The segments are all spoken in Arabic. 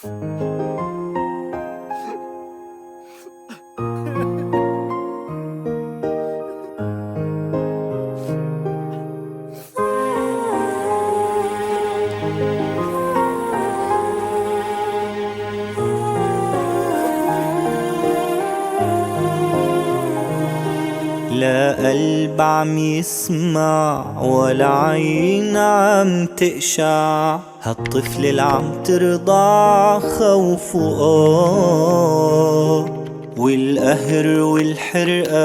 لا قلب عم يسمع ولا عين عم تقشع، هالطفل اللي عم ترضع خوفه والقهر والحرقة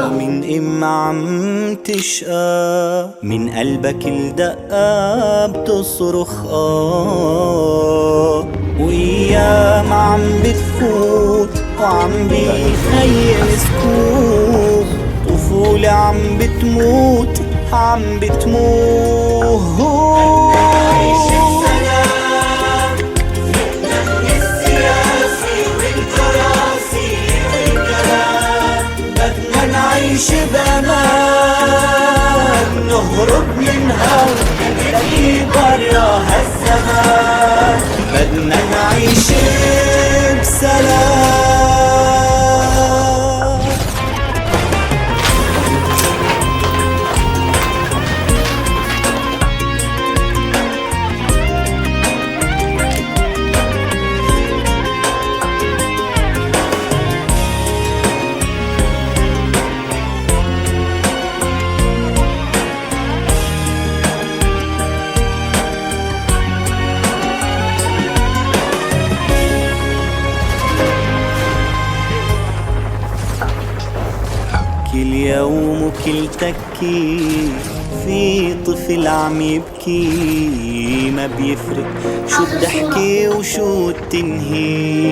من عم تشقى، من قلبك الدقة بتصرخ وأيام عم بتفوت وعم بيخيم سكوت، طفولة عم بتموت عم بتموت. نعيش بسلام سيبنا من السياسي والكراسي والكلام، بدنا نعيش بأمان نهرب منها ونلاقي برا هالزمان، بدنا نعيش بسلام. كل يوم وكل تكي في طفل عم يبكي، ما بيفرق شو بتحكي وشو التنهيد،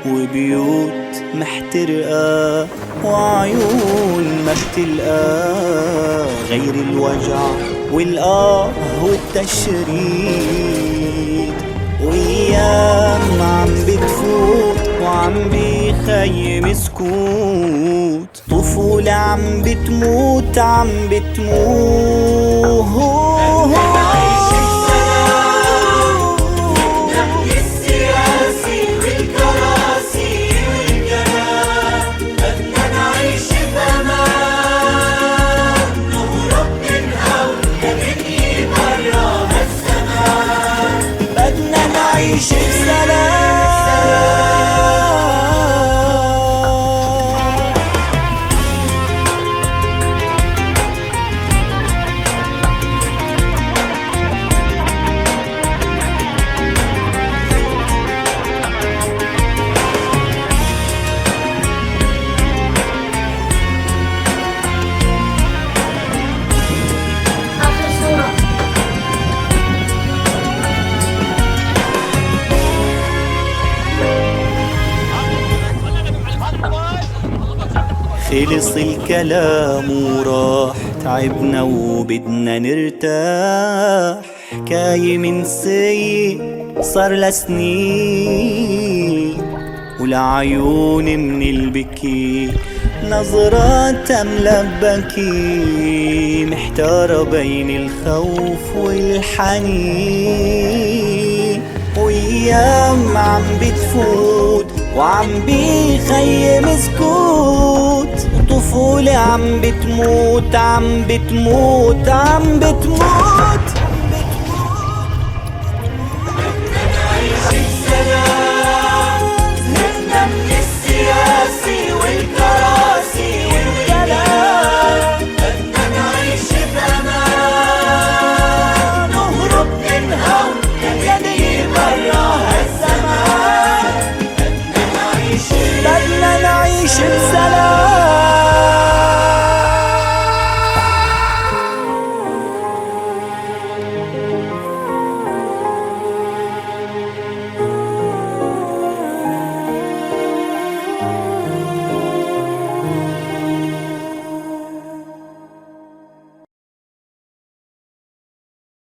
وبيوت محترقة وعيون ما بتلقى غير الوجع والآه والتشريد، وأيام عم بتفوت وعم بيخيم سكوت، طفولة عم بتموت عم بتموت. نعيش بسلام سيبنا من السياسي والكراسي والكلام، بدنا نعيش بأمان نهرب منها ونلاقي برا هالزمان، بدنا نعيش بسلام. خلص الكلام وراح تعبنا وبدنا نرتاح، حكاية من سيء صار لسنين، والعيون من البكي نظرات ملبكي، محتارة بين الخوف والحنين، وأيام عم بتفوت وعم بيخيم سكوت، وطفولة عم بتموت عم بتموت عم بتموت. بدنا نعيش بسلام سيبنا من السياسي والكراسي والكلام، بدنا نعيش بأمان نهرب منها ونلاقي برا هالزمان، بدنا نعيش بسلام.